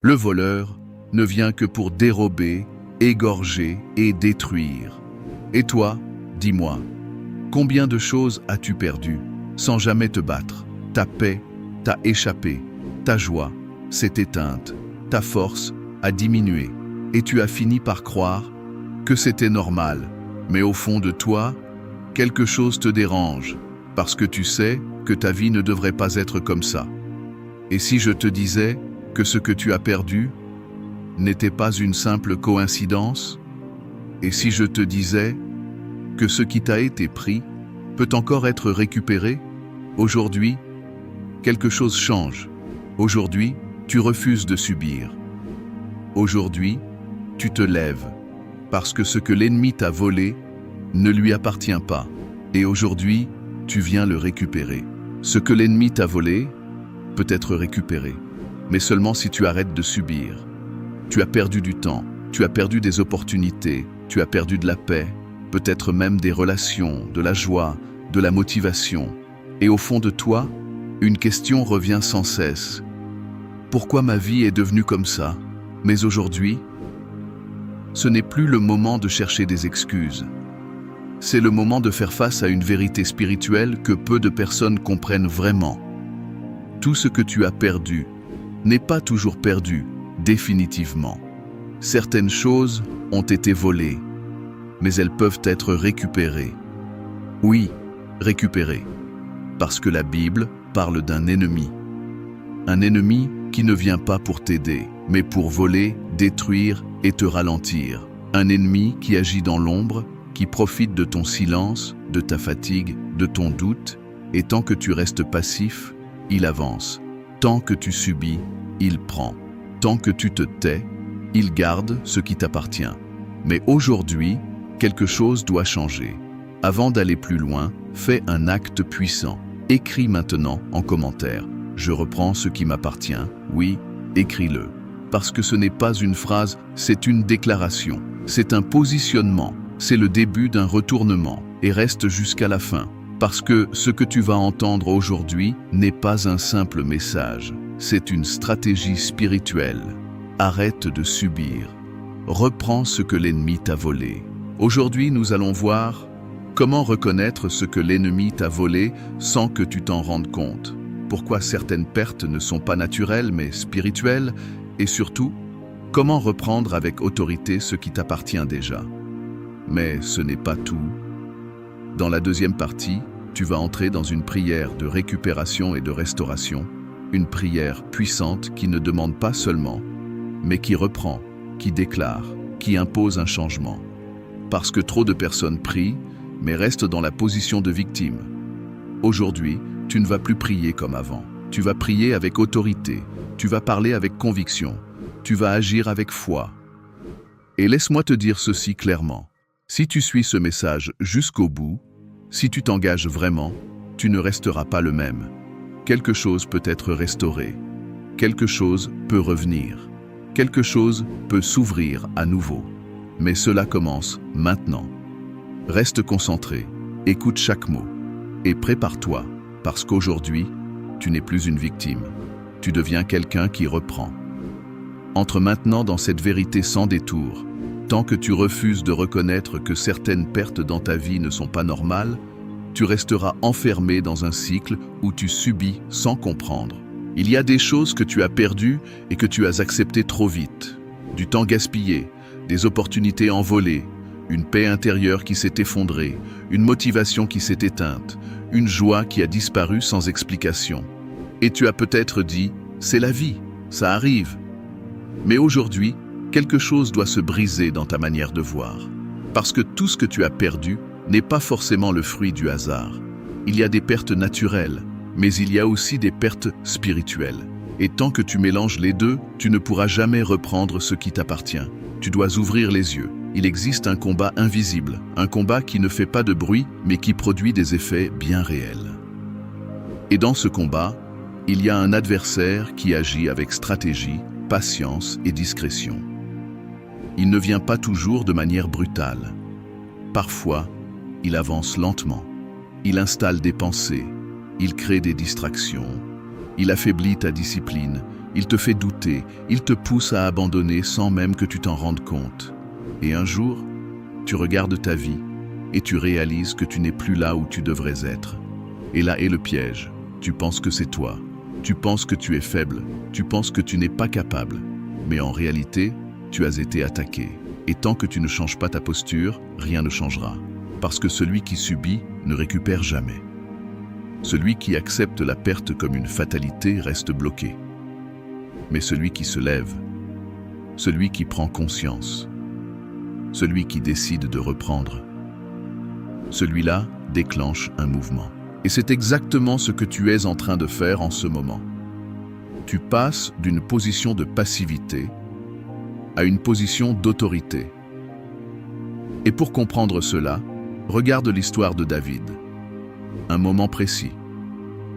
Le voleur ne vient que pour dérober, égorger et détruire. Et toi, dis-moi, combien de choses as-tu perdu sans jamais te battre? Ta paix t'a échappé, ta joie s'est éteinte, ta force a diminué, et tu as fini par croire que c'était normal. Mais au fond de toi, quelque chose te dérange, parce que tu sais que ta vie ne devrait pas être comme ça. Et si je te disais que ce que tu as perdu n'était pas une simple coïncidence? Et si je te disais que ce qui t'a été pris peut encore être récupéré? Aujourd'hui, quelque chose change. Aujourd'hui, tu refuses de subir. Aujourd'hui, tu te lèves, parce que ce que l'ennemi t'a volé ne lui appartient pas. Et aujourd'hui, tu viens le récupérer. Ce que l'ennemi t'a volé peut être récupéré, mais seulement si tu arrêtes de subir. Tu as perdu du temps, tu as perdu des opportunités, tu as perdu de la paix, peut-être même des relations, de la joie, de la motivation. Et au fond de toi, une question revient sans cesse. Pourquoi ma vie est devenue comme ça? Mais aujourd'hui, ce n'est plus le moment de chercher des excuses. C'est le moment de faire face à une vérité spirituelle que peu de personnes comprennent vraiment. Tout ce que tu as perdu n'est pas toujours perdu, définitivement. Certaines choses ont été volées, mais elles peuvent être récupérées. Oui, récupérées. Parce que la Bible parle d'un ennemi. Un ennemi qui ne vient pas pour t'aider, mais pour voler, détruire et te ralentir. Un ennemi qui agit dans l'ombre, qui profite de ton silence, de ta fatigue, de ton doute, et tant que tu restes passif, il avance. Tant que tu subis, il prend. Tant que tu te tais, il garde ce qui t'appartient. Mais aujourd'hui, quelque chose doit changer. Avant d'aller plus loin, fais un acte puissant. Écris maintenant en commentaire. Je reprends ce qui m'appartient. Oui, écris-le. Parce que ce n'est pas une phrase, c'est une déclaration. C'est un positionnement. C'est le début d'un retournement. Et reste jusqu'à la fin. Parce que ce que tu vas entendre aujourd'hui n'est pas un simple message. C'est une stratégie spirituelle. Arrête de subir. Reprends ce que l'ennemi t'a volé. Aujourd'hui, nous allons voir comment reconnaître ce que l'ennemi t'a volé sans que tu t'en rendes compte. Pourquoi certaines pertes ne sont pas naturelles mais spirituelles, et surtout, comment reprendre avec autorité ce qui t'appartient déjà. Mais ce n'est pas tout. Dans la deuxième partie, tu vas entrer dans une prière de récupération et de restauration, une prière puissante qui ne demande pas seulement, mais qui reprend, qui déclare, qui impose un changement. Parce que trop de personnes prient, mais restent dans la position de victime. Aujourd'hui, tu ne vas plus prier comme avant. Tu vas prier avec autorité, tu vas parler avec conviction, tu vas agir avec foi. Et laisse-moi te dire ceci clairement. Si tu suis ce message jusqu'au bout, si tu t'engages vraiment, tu ne resteras pas le même. Quelque chose peut être restauré. Quelque chose peut revenir. Quelque chose peut s'ouvrir à nouveau. Mais cela commence maintenant. Reste concentré, écoute chaque mot et prépare-toi, parce qu'aujourd'hui, tu n'es plus une victime. Tu deviens quelqu'un qui reprend. Entre maintenant dans cette vérité sans détour. Tant que tu refuses de reconnaître que certaines pertes dans ta vie ne sont pas normales, tu resteras enfermé dans un cycle où tu subis sans comprendre. Il y a des choses que tu as perdues et que tu as acceptées trop vite. Du temps gaspillé, des opportunités envolées, une paix intérieure qui s'est effondrée, une motivation qui s'est éteinte, une joie qui a disparu sans explication. Et tu as peut-être dit, c'est la vie, ça arrive. Mais aujourd'hui, quelque chose doit se briser dans ta manière de voir. Parce que tout ce que tu as perdu n'est pas forcément le fruit du hasard. Il y a des pertes naturelles, mais il y a aussi des pertes spirituelles. Et tant que tu mélanges les deux, tu ne pourras jamais reprendre ce qui t'appartient. Tu dois ouvrir les yeux. Il existe un combat invisible, un combat qui ne fait pas de bruit, mais qui produit des effets bien réels. Et dans ce combat, il y a un adversaire qui agit avec stratégie, patience et discrétion. Il ne vient pas toujours de manière brutale. Parfois, il avance lentement. Il installe des pensées. Il crée des distractions. Il affaiblit ta discipline, Il te fait douter, il te pousse à abandonner sans même que tu t'en rendes compte. Et un jour, tu regardes ta vie et tu réalises que tu n'es plus là où tu devrais être. Et là est le piège. Tu penses que c'est toi. Tu penses que tu es faible. Tu penses que tu n'es pas capable. Mais en réalité, tu as été attaqué. Et tant que tu ne changes pas ta posture, rien ne changera. Parce que celui qui subit ne récupère jamais. Celui qui accepte la perte comme une fatalité reste bloqué. Mais celui qui se lève, celui qui prend conscience, celui qui décide de reprendre, celui-là déclenche un mouvement. Et c'est exactement ce que tu es en train de faire en ce moment. Tu passes d'une position de passivité à une position d'autorité. Et pour comprendre cela, regarde l'histoire de David. Un moment précis,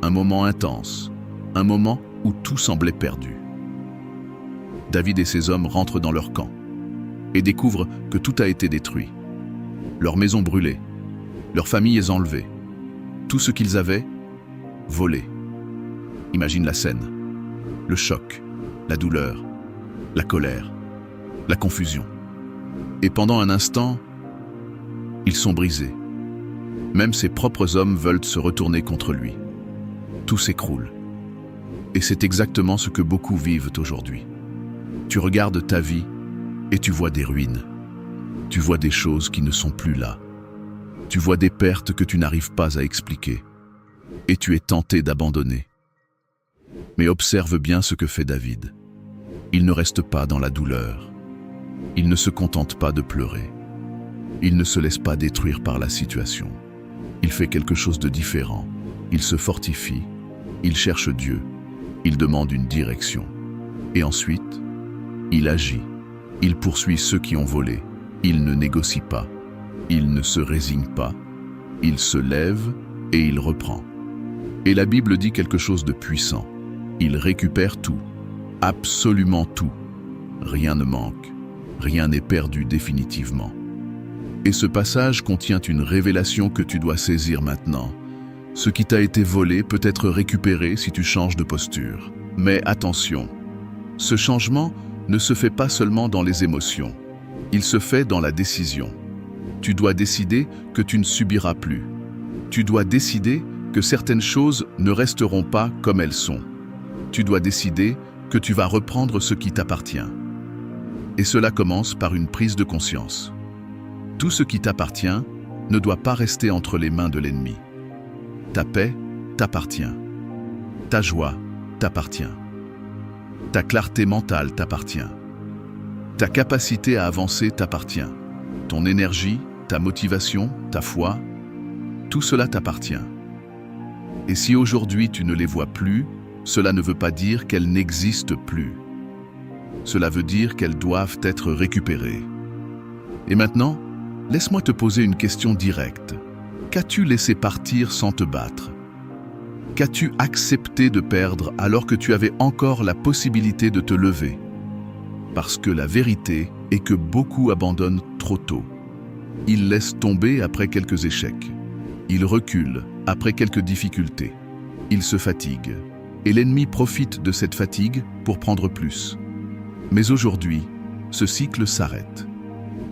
un moment intense, un moment où tout semblait perdu. David et ses hommes rentrent dans leur camp et découvrent que tout a été détruit. Leur maison brûlée, leurs familles enlevées, tout ce qu'ils avaient, volé. Imagine la scène, le choc, la douleur, la colère, la confusion. Et pendant un instant, ils sont brisés. Même ses propres hommes veulent se retourner contre lui. Tout s'écroule. Et c'est exactement ce que beaucoup vivent aujourd'hui. Tu regardes ta vie et tu vois des ruines. Tu vois des choses qui ne sont plus là. Tu vois des pertes que tu n'arrives pas à expliquer. Et tu es tenté d'abandonner. Mais observe bien ce que fait David. Il ne reste pas dans la douleur. Il ne se contente pas de pleurer. Il ne se laisse pas détruire par la situation. Il fait quelque chose de différent. Il se fortifie. Il cherche Dieu. Il demande une direction. Et ensuite, il agit. Il poursuit ceux qui ont volé. Il ne négocie pas. Il ne se résigne pas. Il se lève et il reprend. Et la Bible dit quelque chose de puissant. Il récupère tout. Absolument tout. Rien ne manque. Rien n'est perdu définitivement. Et ce passage contient une révélation que tu dois saisir maintenant. Ce qui t'a été volé peut être récupéré si tu changes de posture. Mais attention, ce changement ne se fait pas seulement dans les émotions. Il se fait dans la décision. Tu dois décider que tu ne subiras plus. Tu dois décider que certaines choses ne resteront pas comme elles sont. Tu dois décider que tu vas reprendre ce qui t'appartient. Et cela commence par une prise de conscience. Tout ce qui t'appartient ne doit pas rester entre les mains de l'ennemi. Ta paix t'appartient. Ta joie t'appartient. Ta clarté mentale t'appartient. Ta capacité à avancer t'appartient. Ton énergie, ta motivation, ta foi, tout cela t'appartient. Et si aujourd'hui tu ne les vois plus, cela ne veut pas dire qu'elles n'existent plus. Cela veut dire qu'elles doivent être récupérées. Et maintenant, laisse-moi te poser une question directe. Qu'as-tu laissé partir sans te battre? Qu'as-tu accepté de perdre alors que tu avais encore la possibilité de te lever? Parce que la vérité est que beaucoup abandonnent trop tôt. Ils laissent tomber après quelques échecs. Ils reculent après quelques difficultés. Ils se fatiguent. Et l'ennemi profite de cette fatigue pour prendre plus. Mais aujourd'hui, ce cycle s'arrête.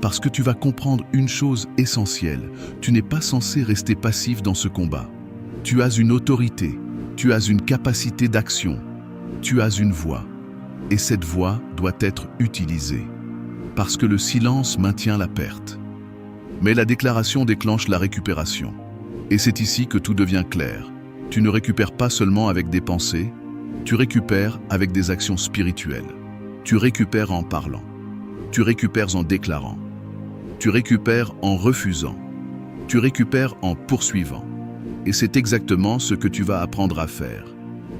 Parce que tu vas comprendre une chose essentielle. Tu n'es pas censé rester passif dans ce combat. Tu as une autorité, tu as une capacité d'action, tu as une voix. Et cette voix doit être utilisée. Parce que le silence maintient la perte. Mais la déclaration déclenche la récupération. Et c'est ici que tout devient clair. Tu ne récupères pas seulement avec des pensées, tu récupères avec des actions spirituelles. Tu récupères en parlant. Tu récupères en déclarant. Tu récupères en refusant. Tu récupères en poursuivant. Et c'est exactement ce que tu vas apprendre à faire.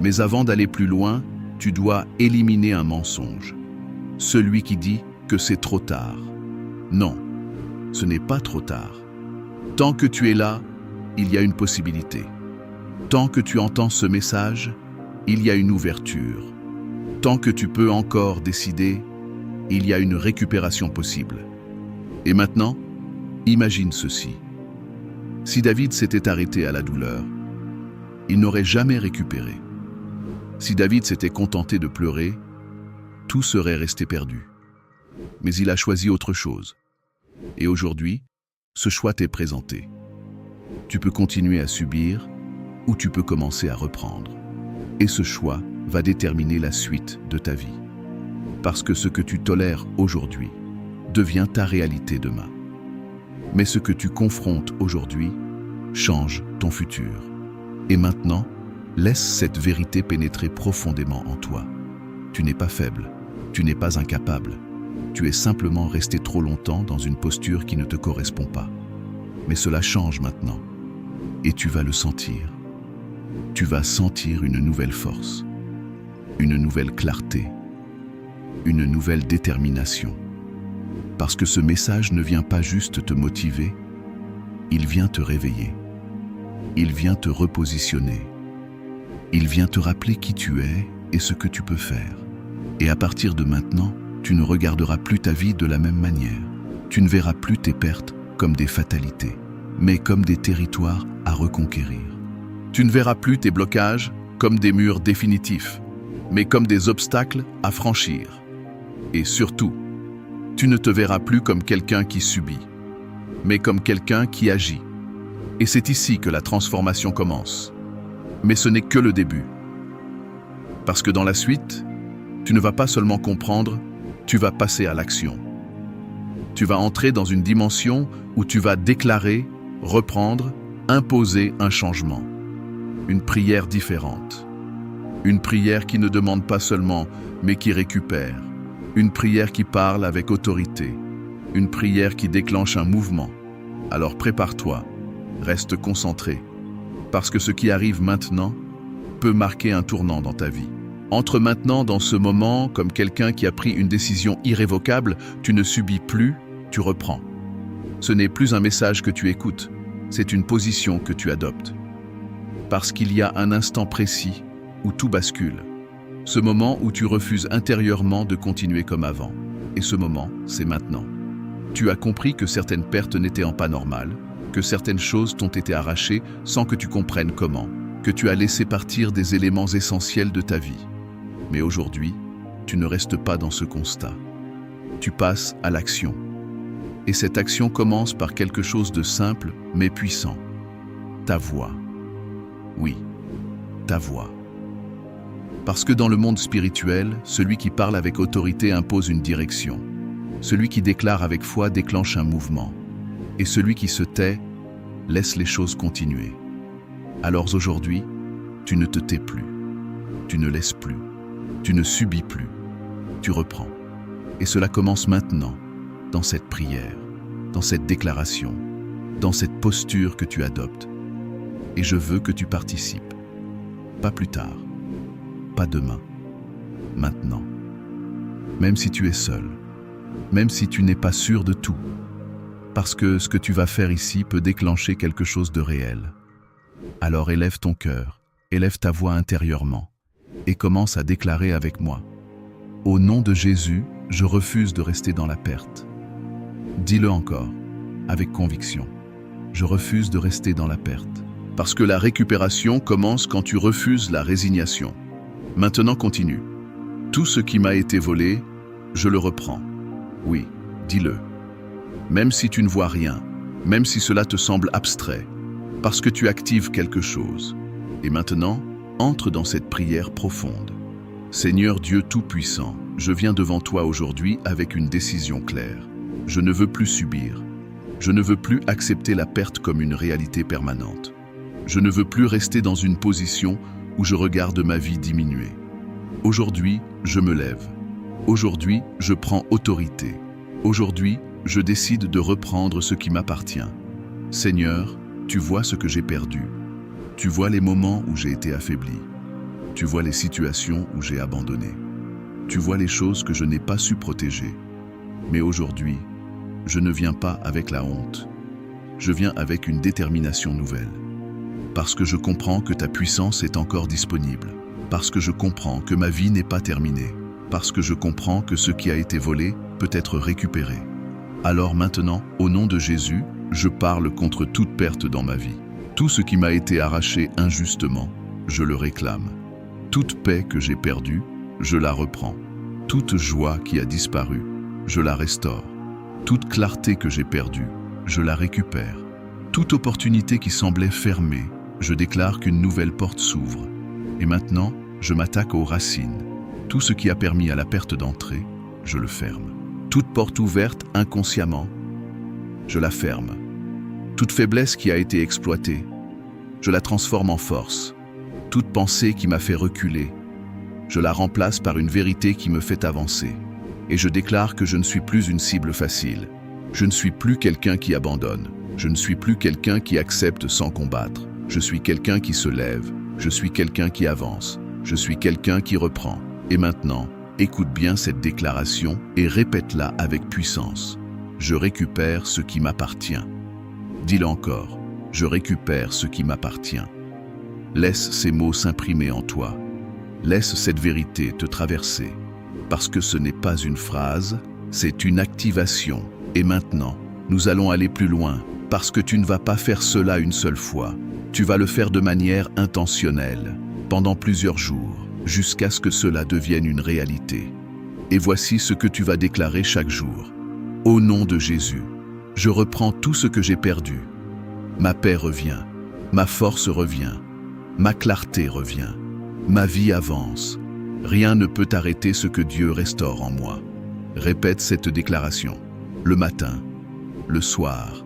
Mais avant d'aller plus loin, tu dois éliminer un mensonge. Celui qui dit que c'est trop tard. Non, ce n'est pas trop tard. Tant que tu es là, il y a une possibilité. Tant que tu entends ce message, il y a une ouverture. Tant que tu peux encore décider, il y a une récupération possible. Et maintenant, imagine ceci. Si David s'était arrêté à la douleur, il n'aurait jamais récupéré. Si David s'était contenté de pleurer, tout serait resté perdu. Mais il a choisi autre chose. Et aujourd'hui, ce choix t'est présenté. Tu peux continuer à subir ou tu peux commencer à reprendre. Et ce choix va déterminer la suite de ta vie. Parce que ce que tu tolères aujourd'hui devient ta réalité demain. Mais ce que tu confrontes aujourd'hui change ton futur. Et maintenant, laisse cette vérité pénétrer profondément en toi. Tu n'es pas faible, tu n'es pas incapable. Tu es simplement resté trop longtemps dans une posture qui ne te correspond pas. Mais cela change maintenant. Et tu vas le sentir. Tu vas sentir une nouvelle force, une nouvelle clarté, une nouvelle détermination. Parce que ce message ne vient pas juste te motiver, il vient te réveiller. Il vient te repositionner. Il vient te rappeler qui tu es et ce que tu peux faire. Et à partir de maintenant, tu ne regarderas plus ta vie de la même manière. Tu ne verras plus tes pertes comme des fatalités, mais comme des territoires à reconquérir. Tu ne verras plus tes blocages comme des murs définitifs, mais comme des obstacles à franchir. Et surtout, tu ne te verras plus comme quelqu'un qui subit, mais comme quelqu'un qui agit. Et c'est ici que la transformation commence. Mais ce n'est que le début. Parce que dans la suite, tu ne vas pas seulement comprendre, tu vas passer à l'action. Tu vas entrer dans une dimension où tu vas déclarer, reprendre, imposer un changement. Une prière différente. Une prière qui ne demande pas seulement, mais qui récupère. Une prière qui parle avec autorité. Une prière qui déclenche un mouvement. Alors prépare-toi, reste concentré. Parce que ce qui arrive maintenant peut marquer un tournant dans ta vie. Entre maintenant dans ce moment comme quelqu'un qui a pris une décision irrévocable, tu ne subis plus, tu reprends. Ce n'est plus un message que tu écoutes, c'est une position que tu adoptes. Parce qu'il y a un instant précis où tout bascule. Ce moment où tu refuses intérieurement de continuer comme avant. Et ce moment, c'est maintenant. Tu as compris que certaines pertes n'étaient pas normales, que certaines choses t'ont été arrachées sans que tu comprennes comment, que tu as laissé partir des éléments essentiels de ta vie. Mais aujourd'hui, tu ne restes pas dans ce constat. Tu passes à l'action. Et cette action commence par quelque chose de simple mais puissant. Ta voix. Oui, ta voix. Parce que dans le monde spirituel, celui qui parle avec autorité impose une direction. Celui qui déclare avec foi déclenche un mouvement. Et celui qui se tait laisse les choses continuer. Alors aujourd'hui, tu ne te tais plus. Tu ne laisses plus. Tu ne subis plus. Tu reprends. Et cela commence maintenant, dans cette prière, dans cette déclaration, dans cette posture que tu adoptes. Et je veux que tu participes. Pas plus tard. Pas demain. Maintenant. Même si tu es seul. Même si tu n'es pas sûr de tout. Parce que ce que tu vas faire ici peut déclencher quelque chose de réel. Alors élève ton cœur, élève ta voix intérieurement et commence à déclarer avec moi. Au nom de Jésus, je refuse de rester dans la perte. Dis-le encore, avec conviction. Je refuse de rester dans la perte. Parce que la récupération commence quand tu refuses la résignation. Maintenant continue. Tout ce qui m'a été volé, je le reprends. Oui, dis-le. Même si tu ne vois rien, même si cela te semble abstrait, parce que tu actives quelque chose. Et maintenant, entre dans cette prière profonde. Seigneur Dieu Tout-Puissant, je viens devant toi aujourd'hui avec une décision claire. Je ne veux plus subir. Je ne veux plus accepter la perte comme une réalité permanente. Je ne veux plus rester dans une position où je regarde ma vie diminuer. Aujourd'hui, je me lève. Aujourd'hui, je prends autorité. Aujourd'hui, je décide de reprendre ce qui m'appartient. Seigneur, tu vois ce que j'ai perdu. Tu vois les moments où j'ai été affaibli. Tu vois les situations où j'ai abandonné. Tu vois les choses que je n'ai pas su protéger. Mais aujourd'hui, je ne viens pas avec la honte. Je viens avec une détermination nouvelle. Parce que je comprends que ta puissance est encore disponible. Parce que je comprends que ma vie n'est pas terminée. Parce que je comprends que ce qui a été volé peut être récupéré. Alors maintenant, au nom de Jésus, je parle contre toute perte dans ma vie. Tout ce qui m'a été arraché injustement, je le réclame. Toute paix que j'ai perdue, je la reprends. Toute joie qui a disparu, je la restaure. Toute clarté que j'ai perdue, je la récupère. Toute opportunité qui semblait fermée, je déclare qu'une nouvelle porte s'ouvre. Et maintenant, je m'attaque aux racines. Tout ce qui a permis à la perte d'entrer, je le ferme. Toute porte ouverte inconsciemment, je la ferme. Toute faiblesse qui a été exploitée, je la transforme en force. Toute pensée qui m'a fait reculer, je la remplace par une vérité qui me fait avancer. Et je déclare que je ne suis plus une cible facile. Je ne suis plus quelqu'un qui abandonne. Je ne suis plus quelqu'un qui accepte sans combattre. Je suis quelqu'un qui se lève. Je suis quelqu'un qui avance. Je suis quelqu'un qui reprend. Et maintenant, écoute bien cette déclaration et répète-la avec puissance. Je récupère ce qui m'appartient. Dis-le encore. Je récupère ce qui m'appartient. Laisse ces mots s'imprimer en toi. Laisse cette vérité te traverser. Parce que ce n'est pas une phrase, c'est une activation. Et maintenant, nous allons aller plus loin. Parce que tu ne vas pas faire cela une seule fois. Tu vas le faire de manière intentionnelle, pendant plusieurs jours, jusqu'à ce que cela devienne une réalité. Et voici ce que tu vas déclarer chaque jour. Au nom de Jésus, je reprends tout ce que j'ai perdu. Ma paix revient, ma force revient, ma clarté revient, ma vie avance. Rien ne peut arrêter ce que Dieu restaure en moi. Répète cette déclaration, le matin, le soir,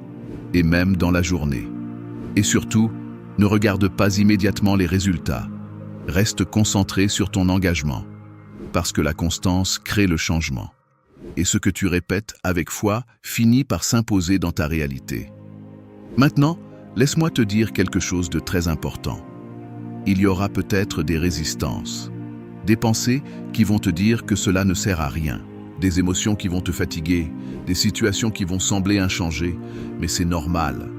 et même dans la journée. Et surtout, ne regarde pas immédiatement les résultats. Reste concentré sur ton engagement, parce que la constance crée le changement. Et ce que tu répètes avec foi finit par s'imposer dans ta réalité. Maintenant, laisse-moi te dire quelque chose de très important. Il y aura peut-être des résistances, des pensées qui vont te dire que cela ne sert à rien, des émotions qui vont te fatiguer, des situations qui vont sembler inchangées, mais c'est normal,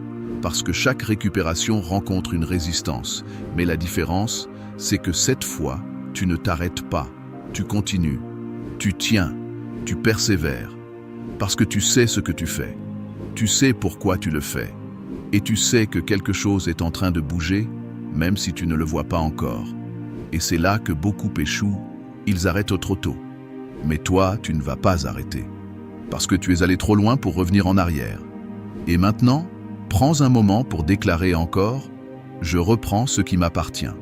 parce que chaque récupération rencontre une résistance. Mais la différence, c'est que cette fois, tu ne t'arrêtes pas, tu continues, tu tiens, tu persévères, parce que tu sais ce que tu fais, tu sais pourquoi tu le fais, et tu sais que quelque chose est en train de bouger, même si tu ne le vois pas encore. Et c'est là que beaucoup échouent, ils arrêtent trop tôt. Mais toi, tu ne vas pas arrêter, parce que tu es allé trop loin pour revenir en arrière. Et maintenant, prends un moment pour déclarer encore « Je reprends ce qui m'appartient ».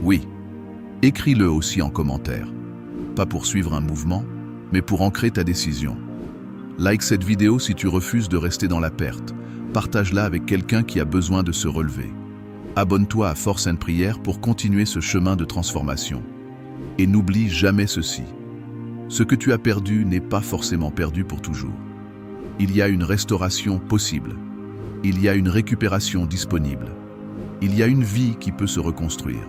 Oui, écris-le aussi en commentaire, pas pour suivre un mouvement, mais pour ancrer ta décision. Like cette vidéo si tu refuses de rester dans la perte. Partage-la avec quelqu'un qui a besoin de se relever. Abonne-toi à Force & Prière pour continuer ce chemin de transformation. Et n'oublie jamais ceci. Ce que tu as perdu n'est pas forcément perdu pour toujours. Il y a une restauration possible. Il y a une récupération disponible. Il y a une vie qui peut se reconstruire.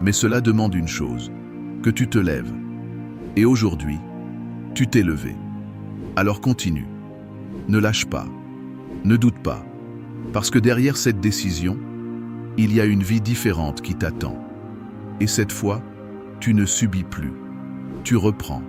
Mais cela demande une chose, que tu te lèves. Et aujourd'hui, tu t'es levé. Alors continue. Ne lâche pas. Ne doute pas. Parce que derrière cette décision, il y a une vie différente qui t'attend. Et cette fois, tu ne subis plus. Tu reprends.